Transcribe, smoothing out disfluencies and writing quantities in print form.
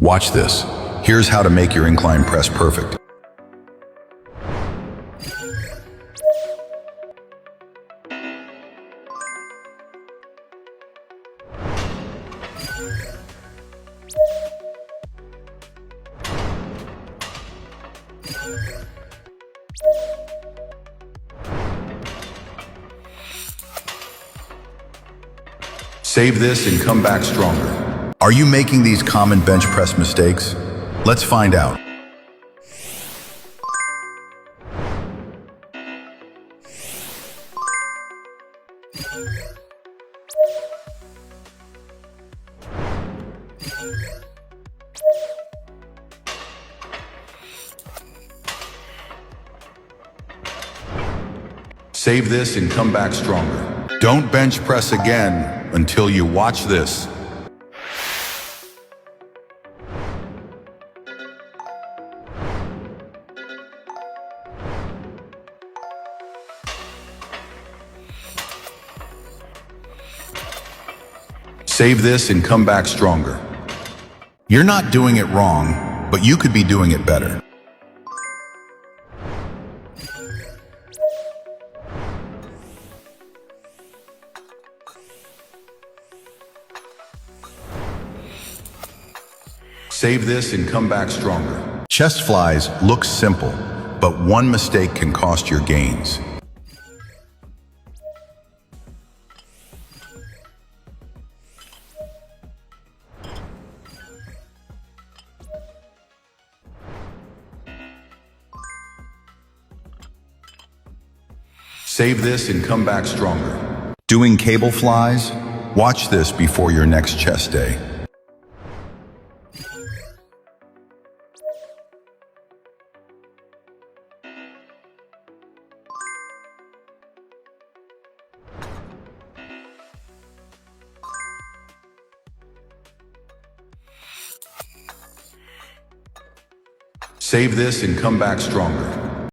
Watch this. Here's how to make your incline press perfect. Save this and come back stronger. Are you making these common bench press mistakes? Let's find out. Save this and come back stronger. Don't bench press again until you watch this. Save this and come back stronger. You're not doing it wrong, but you could be doing it better. Save this and come back stronger. Chest flies look simple, but one mistake can cost your gains. Save this and come back stronger. Doing cable flies? Watch this before your next chest day. Save this and come back stronger.